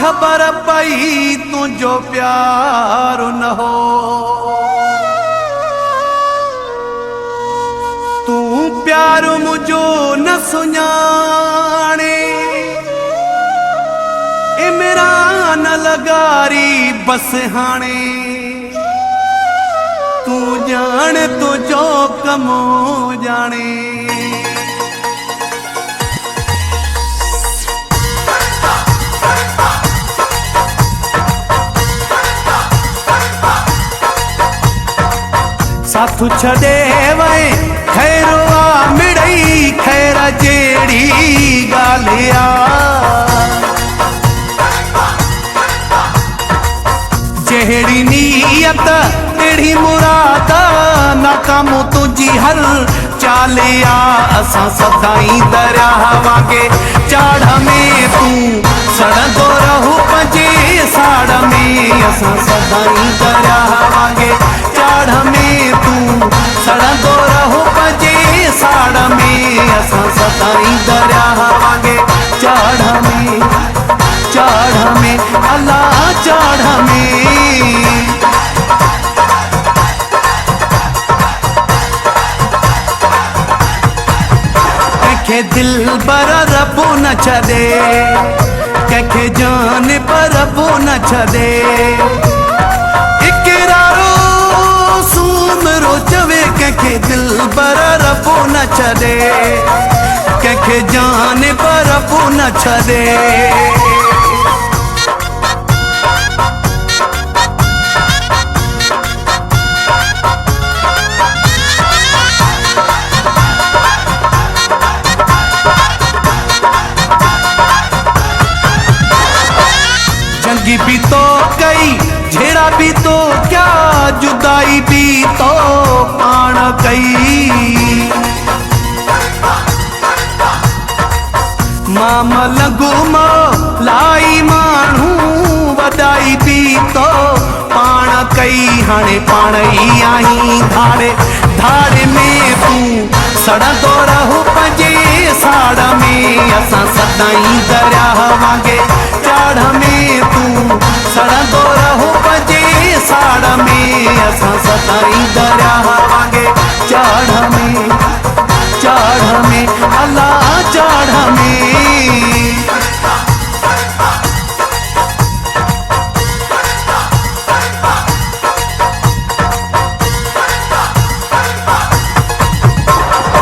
खबर पई तुझो प्यार न हो, तू प्यार मुझो न सुञाणे, इमरान लगारी बस हाणे, तू जान तुझो कमो जाने। साथू छदे वए खैरो आ मिड़ई खैर जेड़ी गालिया, जेड़ी नीयत तेड़ी मुराद नाकाम तुझी हर चालिया। असां सदाई दरिया वांगे चाढ़ में तू सड़ंदो रहू पंजे साड़ में, असां सदाई दरिया वांगे चाढ़ में तू सड़ंदो रहू पंजे साड़ में, असां सदाई दरिया वांगे चाढ़ में अल्लाह चाढ़ में। के दिल पर रबो न छदे, के जान पर रबो न छदे, इकरारो सूमरो चवे के दिल पर रबो न छदे, के जान पर रबो न छदे। जंगी भी तो कई झेड़ा भी तो क्या जुदाई भी तो पाण कई, माम लगू मो लाई मानू वदाई भी तो पाण कई, हाणे पाण ही आई धाड़े धाड़े में तू सड़ंदो रहू पंजे साड़ में, असां सदाई दरिया वांगे चाढ़ में तू सड़ंदो रहू पंजे साड़ में, असां सदाई दरिया वांगे चाढ़ में अल्लाह चाढ़ में।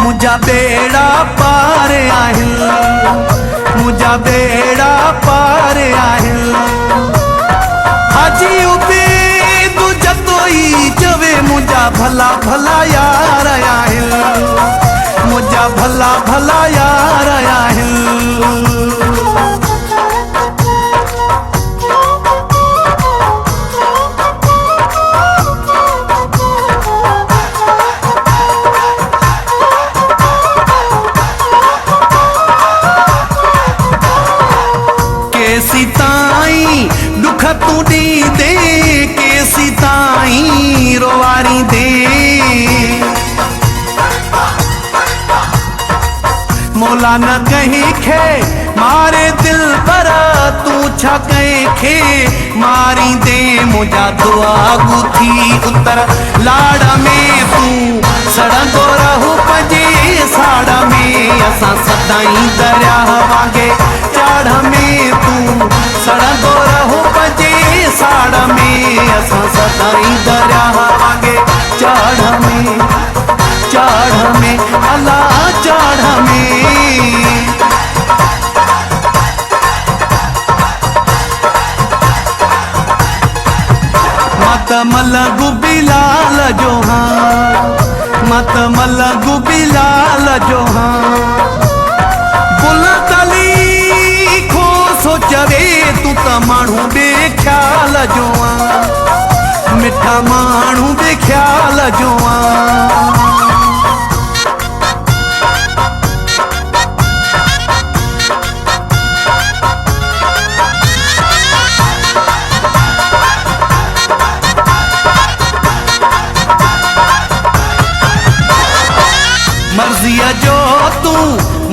मुझा बेड़ा पार आहिल, मुझा बेड़ा पार आहिल, हाजी उबेद जतोई चवे मुझा भला भला यार आहिल, मुझा भला भला यार आहिल। केसी ताई दुख तू दी दे, केसी ताई रोवारी दे, मौला न कहीं खे मारे दिल पर तू छा कहीं खे मारी दे, मुझा दुआ गुथी उतर लाड़ में तू सड़ंदो रहू पंजे साड़ में, असां सदाई दरिया वांगे चाढ़ में तू सड़ंदो रहू पंजे साड़ में, असां सदाई दरिया वांगे चाढ़ में अल्लाह चाढ़ में। मत मलगू बिलाल जो हाँ, मत मलगू बिलाल जो हाँ, बुलतली खो सोचवे तू त माण्हू बेख्याल जो हाँ, मिठा माण्हू बेख्याल जो हाँ। मर्जिया जो तू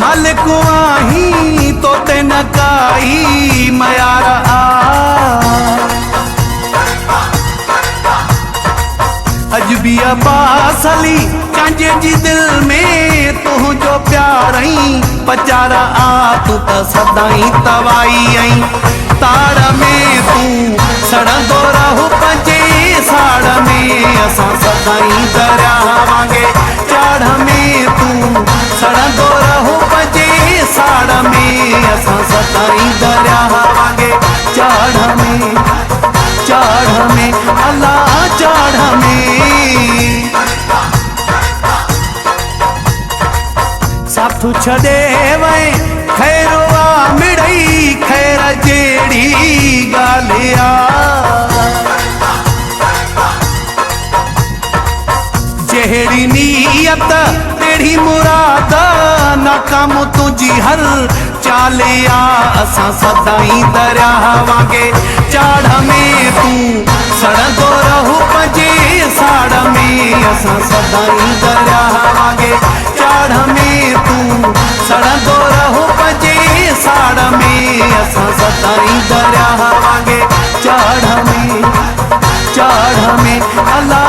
मालिक आहीं तो ते न काई मयार आ अज भी अब्बास अली कंहिंजे जी दिल में तुंहिंजो प्यार आई पचारा आ तूं त सदाई तवाई आई ताड़ में तूं सड़ंदो रहो पंहिंजे साड़ में असां सदाई दरिया वांगे चाड़ में तूं सड़ंदो रहो पंहिंजे साड़ में असां सदाई दरिया वांगे चाड़ में अल्लाह चाड़ में साथू छॾे वए खैरो आ मिड़ई खैर जहिड़ी ॻाल्हि आ जहिड़ी नीयत तेड़ी मुराद नाकाम तुंहिंजी हर चाले आ असां सदाई दरिया वांगे चाड़ में तूं सड़ंदो रहो पंहिंजे साड़ में असां सदाई दरिया वांगे चाड़ में तूं सड़ंदो रहो पंहिंजे साड़ में असां सदाई दरिया वांगे चाड़ में अल्लाह